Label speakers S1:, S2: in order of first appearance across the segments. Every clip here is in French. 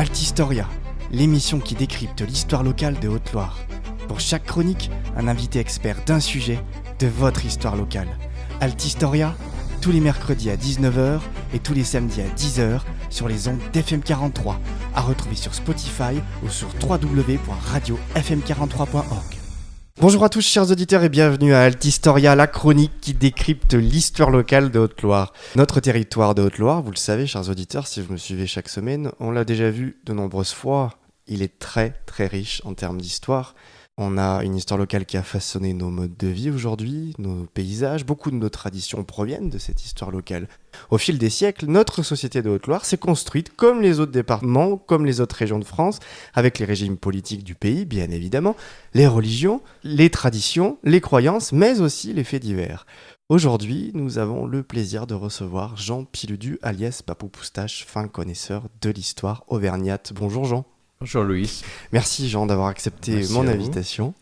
S1: Altistoria, l'émission qui décrypte l'histoire locale de Haute-Loire. Pour chaque chronique, un invité expert d'un sujet de votre histoire locale. Altistoria, tous les mercredis à 19h et tous les samedis à 10h sur les ondes d'FM43, à retrouver sur Spotify ou sur www.radiofm43.org. Bonjour à tous chers auditeurs et bienvenue à Altistoria, la chronique qui décrypte l'histoire locale de Haute-Loire. Notre territoire de Haute-Loire, vous le savez chers auditeurs, si vous me suivez chaque semaine, on l'a déjà vu de nombreuses fois, il est très très riche en termes d'histoire. On a une histoire locale qui a façonné nos modes de vie aujourd'hui, nos paysages, beaucoup de nos traditions proviennent de cette histoire locale. Au fil des siècles, notre société de Haute-Loire s'est construite comme les autres départements, comme les autres régions de France, avec les régimes politiques du pays, bien évidemment, les religions, les traditions, les croyances, mais aussi les faits divers. Aujourd'hui, nous avons le plaisir de recevoir Jean Piludu, alias Papou Poustache, fin connaisseur de l'histoire auvergnate. Bonjour Jean.
S2: Bonjour Louis.
S1: Merci Jean d'avoir accepté
S2: Merci
S1: mon
S2: à
S1: invitation.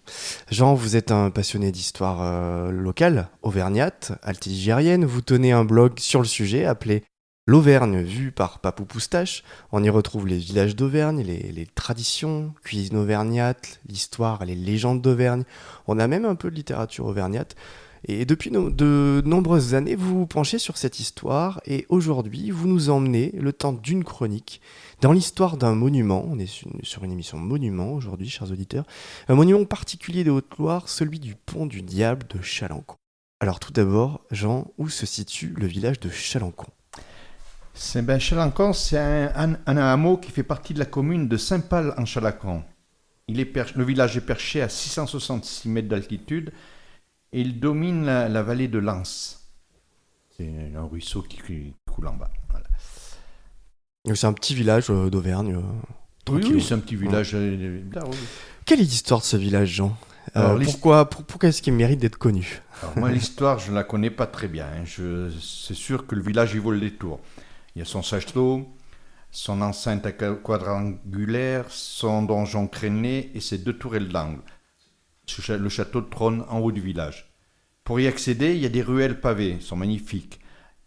S1: Jean, vous êtes un passionné d'histoire locale, auvergnate, altigérienne. Vous tenez un blog sur le sujet appelé L'Auvergne vue par Papou Poustache. On y retrouve les villages d'Auvergne, les traditions, cuisine auvergnate, l'histoire, les légendes d'Auvergne. On a même un peu de littérature auvergnate. Et depuis de nombreuses années, vous vous penchez sur cette histoire et aujourd'hui, vous nous emmenez, le temps d'une chronique, dans l'histoire d'un monument. On est sur une émission monument aujourd'hui, chers auditeurs. Un monument particulier de Haute-Loire, celui du pont du Diable de Chalancon. Alors tout d'abord, Jean, où se situe le village de Chalancon ?
S2: Chalancon, c'est un hameau qui fait partie de la commune de Saint-Pal-en-Chalancon. Le village est perché à 666 mètres d'altitude et il domine la vallée de l'Anse. C'est un ruisseau qui coule en bas. Voilà.
S1: C'est un petit village d'Auvergne.
S2: Oui, c'est un petit village.
S1: Oui. Quelle est l'histoire de ce village, Jean ? Pourquoi est-ce qu'il mérite d'être connu ?
S2: Alors, moi, l'histoire, je ne la connais pas très bien. C'est sûr que le village, il vaut le détour. Il y a son château, son enceinte quadrangulaire, son donjon créné et ses deux tourelles d'angle. Le château trône en haut du village. Pour y accéder, il y a des ruelles pavées, sont magnifiques,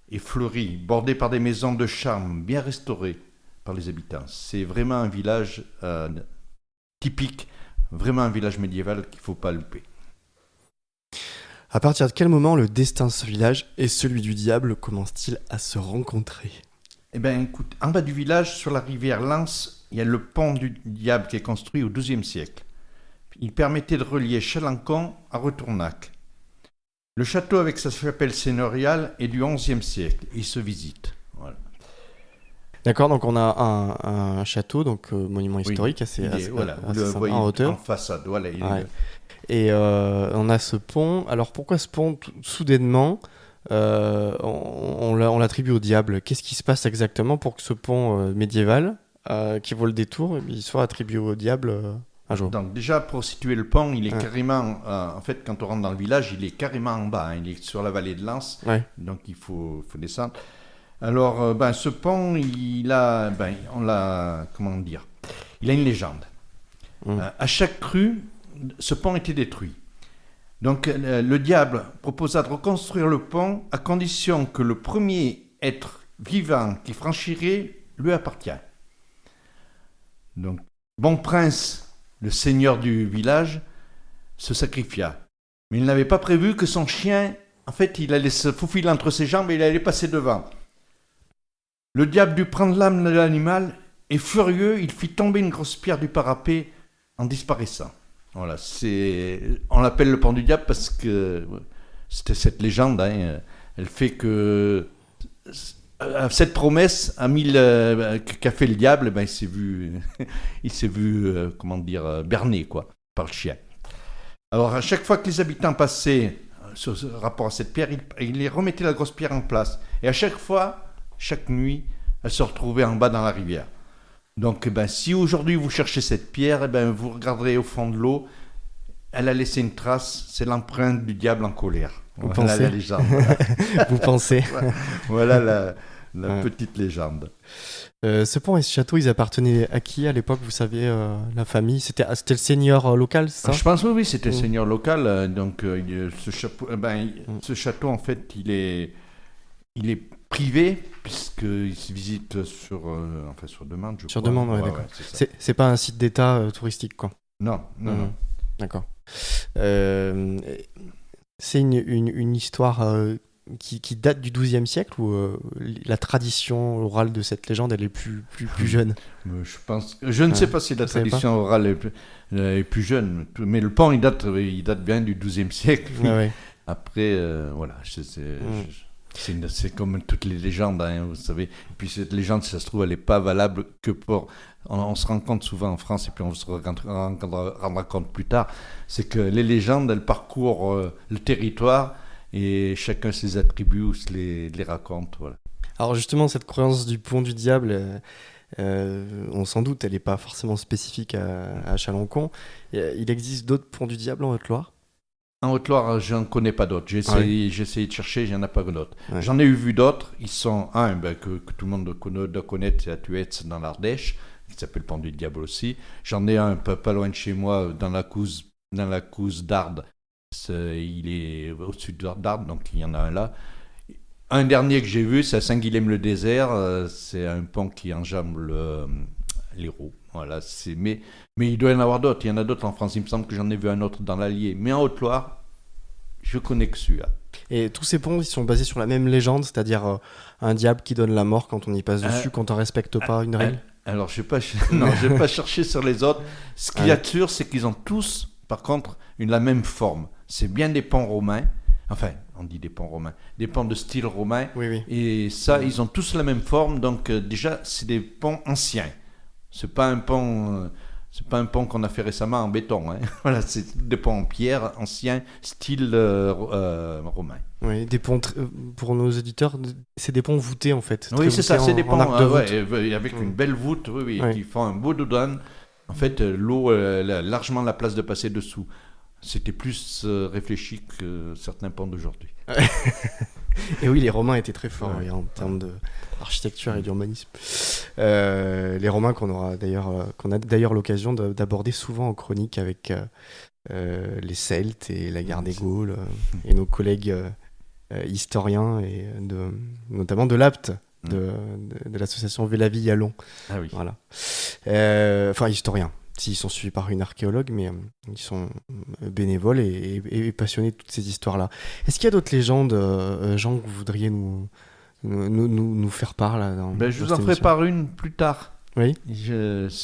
S2: et fleuries, bordées par des maisons de charme, bien restaurées par les habitants. C'est vraiment un village typique, vraiment un village médiéval qu'il ne faut pas louper.
S1: À partir de quel moment le destin de ce village et celui du diable commencent-ils à se rencontrer ?
S2: Eh bien, écoute, en bas du village, sur la rivière Lens, il y a le pont du diable qui est construit au XIIe siècle. Il permettait de relier Chalancon à Retournac. Le château avec sa chapelle seigneuriale est du XIe siècle. Il se visite. Voilà.
S1: D'accord, donc on a un château, donc monument historique assez
S2: voilà,
S1: assez
S2: sympa,
S1: en hauteur.
S2: En façade, voilà.
S1: Ouais. Et on a ce pont. Alors pourquoi ce pont, soudainement, on l'attribue au diable ? Qu'est-ce qui se passe exactement pour que ce pont médiéval, qui vaut le détour, il soit attribué au diable un jour ?
S2: Donc déjà, pour situer le pont, il est carrément... en fait, quand on rentre dans le village, il est carrément en bas. Il est sur la vallée de l'Anse, donc il faut descendre. Alors, ce pont, il a une légende. À chaque crue, ce pont était détruit. Donc, le diable proposa de reconstruire le pont à condition que le premier être vivant qui franchirait lui appartient. Donc, Bon Prince, le seigneur du village, se sacrifia. Mais il n'avait pas prévu que son chien, en fait, il allait se faufiler entre ses jambes et il allait passer devant. Le diable dut prendre l'âme de l'animal et furieux, il fit tomber une grosse pierre du parapet en disparaissant. Voilà, on l'appelle le pont du diable parce que c'était cette légende, elle fait que cette promesse qu'a fait le diable, il s'est vu berné par le chien. Alors à chaque fois que les habitants passaient sur ce rapport à cette pierre, il les remettait la grosse pierre en place. Et à chaque fois, chaque nuit, elle se retrouvait en bas dans la rivière. Donc, si aujourd'hui vous cherchez cette pierre, vous regarderez au fond de l'eau, elle a laissé une trace, c'est l'empreinte du diable en colère.
S1: Vous pensez ?
S2: La légende.
S1: Vous pensez ?
S2: Voilà la petite légende.
S1: Ce pont et ce château, ils appartenaient à qui à l'époque ? Vous savez, la famille ? C'était le seigneur local, c'est ça ?
S2: Je pense oui, c'était le seigneur local. Donc, ce château, en fait, il est privé, puisqu'ils se visitent sur demande, je
S1: Sur
S2: crois.
S1: demande, ouais, d'accord.
S2: c'est ça.
S1: C'est pas un site d'État touristique, quoi.
S2: Non.
S1: D'accord. C'est une histoire qui date du XIIe siècle ou la tradition orale de cette légende, elle est plus jeune?
S2: Je ne sais pas si la tradition orale est plus jeune, mais le pont, il date bien du XIIe siècle. Oui.
S1: Ouais.
S2: Après, voilà, c'est comme toutes les légendes, hein, vous savez. Et puis cette légende, si ça se trouve, elle n'est pas valable que pour... On se rend compte souvent en France, et puis on se rendra compte plus tard, c'est que les légendes, elles parcourent le territoire, et chacun ses attributs les raconte. Voilà.
S1: Alors justement, cette croyance du pont du diable, on s'en doute, elle n'est pas forcément spécifique à Chalencon. Il existe d'autres ponts du diable en Haute-Loire?
S2: En Haute-Loire, je n'en connais pas d'autres. J'ai essayé de chercher, il n'y en a pas d'autres.
S1: Ouais.
S2: J'en ai vu d'autres. Ils sont que tout le monde doit connaître, c'est à Thuetz, dans l'Ardèche, qui s'appelle Pont du Diable aussi. J'en ai un pas loin de chez moi, dans la Couze d'Ardes. Il est au-dessus d'Ardes, donc il y en a un là. Un dernier que j'ai vu, c'est à Saint-Guilhem-le-Désert. C'est un pont qui enjambe l'Hérault. Voilà, mais il doit y en avoir d'autres. Il y en a d'autres en France. Il me semble que j'en ai vu un autre dans l'Allier. Mais en Haute-Loire, je connais que celui-là.
S1: Et tous ces ponts, ils sont basés sur la même légende, c'est-à-dire un diable qui donne la mort quand on y passe dessus, quand on ne respecte pas une règle?
S2: Alors, je n'ai pas cherché sur les autres. Ce qu'il y a de sûr, c'est qu'ils ont tous, par contre, la même forme. C'est bien des ponts romains. Enfin, on dit des ponts romains. Des ponts de style romain.
S1: Oui.
S2: Et ça, ils ont tous la même forme. Donc, déjà, c'est des ponts anciens. C'est pas un pont qu'on a fait récemment en béton. Hein. Voilà, c'est des ponts en pierre anciens, style romain.
S1: Oui, des ponts, pour nos éditeurs, c'est des ponts voûtés en fait.
S2: Oui, c'est ça, c'est des ponts avec une belle voûte, qui font un beau dodan. En fait, l'eau a largement la place de passer dessous. C'était plus réfléchi que certains ponts d'aujourd'hui.
S1: Et oui, les Romains étaient très forts en termes d'architecture et d'urbanisme. Les Romains qu'on a d'ailleurs l'occasion d'aborder souvent en chronique avec les Celtes et la guerre des Gaules et nos collègues historiens et notamment de l'Apt. De l'association Vélavie-Yallon.
S2: Ah oui.
S1: Voilà. Enfin, historiens. Ils sont suivis par une archéologue, mais ils sont bénévoles et passionnés de toutes ces histoires-là. Est-ce qu'il y a d'autres légendes, Jean, que vous voudriez nous faire part là,
S2: je vous en ferai part une plus tard.
S1: Oui.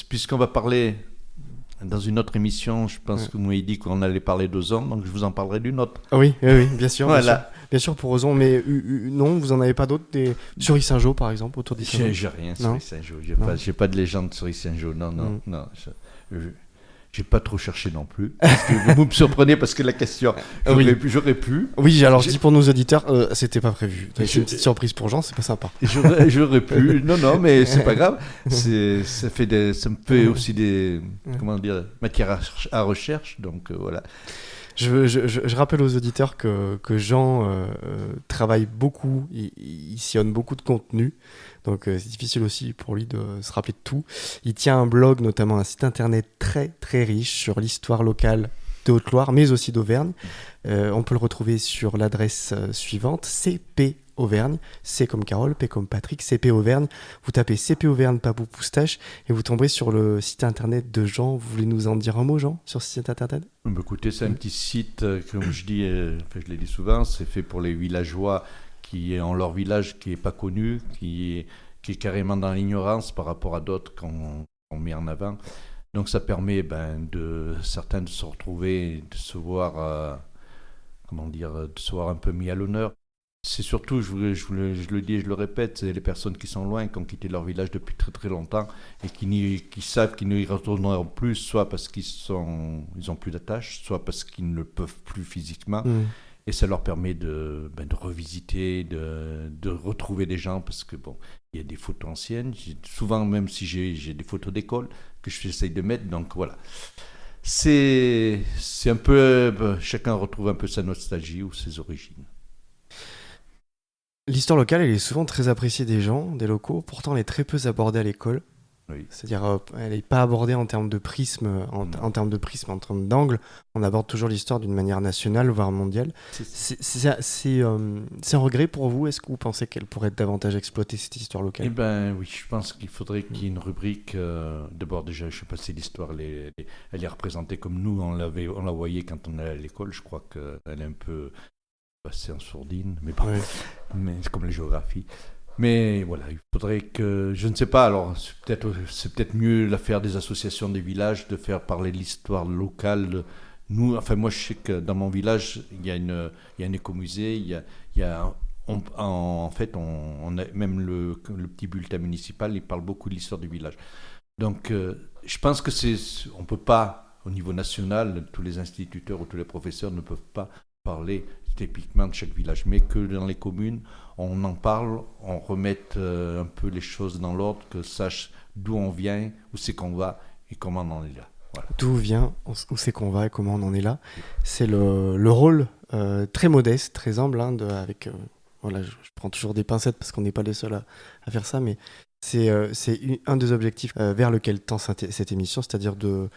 S2: Puisqu'on va parler dans une autre émission, je pense que vous m'avez dit qu'on allait parler d'ozone, donc je vous en parlerai d'une autre.
S1: Oui, bien sûr. Voilà. Bien sûr pour ozone, mais non, vous n'en avez pas d'autres sur Yssingeaux, par exemple, autour d'Yssingeaux?
S2: J'ai rien sur Yssingeaux. J'ai pas de légende sur Yssingeaux. Non. J'ai pas trop cherché non plus. Parce que vous me surprenez parce que la question, j'aurais pu.
S1: Oui, alors je dis pour nos auditeurs, c'était pas prévu. C'est une petite surprise pour Jean, c'est pas sympa.
S2: J'aurais pu. Non, mais c'est pas grave. Ça me fait aussi des matières à recherche. Donc voilà.
S1: Je rappelle aux auditeurs que Jean travaille beaucoup, il sillonne beaucoup de contenu, donc c'est difficile aussi pour lui de se rappeler de tout. Il tient un blog, notamment un site internet très très riche sur l'histoire locale de Haute-Loire, mais aussi d'Auvergne. On peut le retrouver sur l'adresse suivante, CP Auvergne, C comme Carole, P comme Patrick, CP Auvergne. Vous tapez CP Auvergne Papou Poustache et vous tomberez sur le site internet de Jean. Vous voulez nous en dire un mot, Jean, sur ce site internet?
S2: Écoutez, c'est un petit site, comme je dis, je l'ai dit souvent, c'est fait pour les villageois qui ont leur village qui n'est pas connu, qui est carrément dans l'ignorance par rapport à d'autres qu'on met en avant. Donc ça permet de certains de se retrouver, de se voir, de se voir un peu mis à l'honneur. C'est surtout, je le dis et je le répète, c'est les personnes qui sont loin, qui ont quitté leur village depuis très très longtemps et qui savent qu'ils n'y retourneront plus, soit parce qu'ils ont plus d'attache, soit parce qu'ils ne le peuvent plus physiquement. Et ça leur permet de revisiter, de retrouver des gens, parce que il y a des photos anciennes, souvent même si j'ai des photos d'école que j'essaye de mettre, donc voilà. C'est un peu, chacun retrouve un peu sa nostalgie ou ses origines.
S1: L'histoire locale, elle est souvent très appréciée des gens, des locaux, pourtant elle est très peu abordée à l'école.
S2: Oui.
S1: C'est-à-dire, elle n'est pas abordée en termes de prisme, en termes de prisme, en termes d'angle. On aborde toujours l'histoire d'une manière nationale, voire mondiale. C'est un regret pour vous. Est-ce que vous pensez qu'elle pourrait être davantage exploitée, cette histoire locale ?
S2: Eh ben oui, je pense qu'il faudrait qu'il y ait une rubrique. D'abord, déjà, je ne sais pas si l'histoire elle est représentée comme nous, on la voyait quand on allait à l'école. Je crois qu'elle est un peu passée en sourdine, mais bon, mais c'est comme la géographie. Mais voilà, il faudrait que, je ne sais pas, alors c'est peut-être mieux l'affaire des associations des villages, de faire parler de l'histoire locale. Nous, enfin moi je sais que dans mon village, il y a un écomusée, il y a en fait, on a même le petit bulletin municipal, il parle beaucoup de l'histoire du village. Donc je pense que on ne peut pas, au niveau national, tous les instituteurs ou tous les professeurs ne peuvent pas parler typiquement de chaque village, mais que dans les communes, on en parle, on remette un peu les choses dans l'ordre, que sache d'où on vient, où c'est qu'on va et comment on en est là. Voilà.
S1: D'où on vient, où c'est qu'on va et comment on en est là. C'est le rôle très modeste, très humble, avec... voilà, je prends toujours des pincettes parce qu'on n'est pas les seuls à faire ça, mais c'est un des objectifs vers lequel tend cette émission, c'est-à-dire de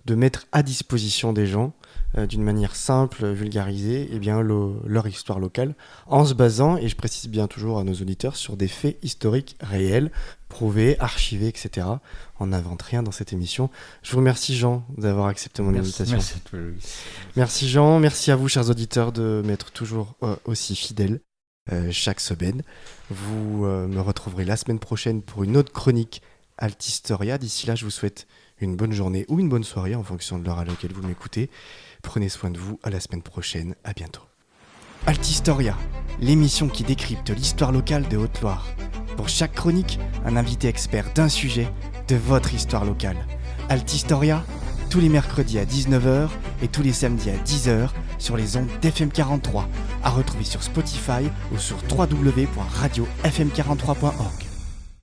S1: mettre à disposition des gens, d'une manière simple, vulgarisée, leur histoire locale, en se basant, et je précise bien toujours à nos auditeurs, sur des faits historiques réels, prouvés, archivés, etc. On n'invente rien dans cette émission. Je vous remercie, Jean, d'avoir accepté mon invitation.
S2: Merci à toi, Louis.
S1: Merci, Jean. Merci à vous, chers auditeurs, de m'être toujours aussi fidèles chaque semaine. Vous me retrouverez la semaine prochaine pour une autre chronique Altistoria. D'ici là, je vous souhaite une bonne journée ou une bonne soirée en fonction de l'heure à laquelle vous m'écoutez. Prenez soin de vous, à la semaine prochaine, à bientôt. Altistoria, l'émission qui décrypte l'histoire locale de Haute-Loire. Pour chaque chronique, un invité expert d'un sujet de votre histoire locale. Altistoria, tous les mercredis à 19h et tous les samedis à 10h sur les ondes d'FM 43, à retrouver sur Spotify ou sur www.radiofm43.org.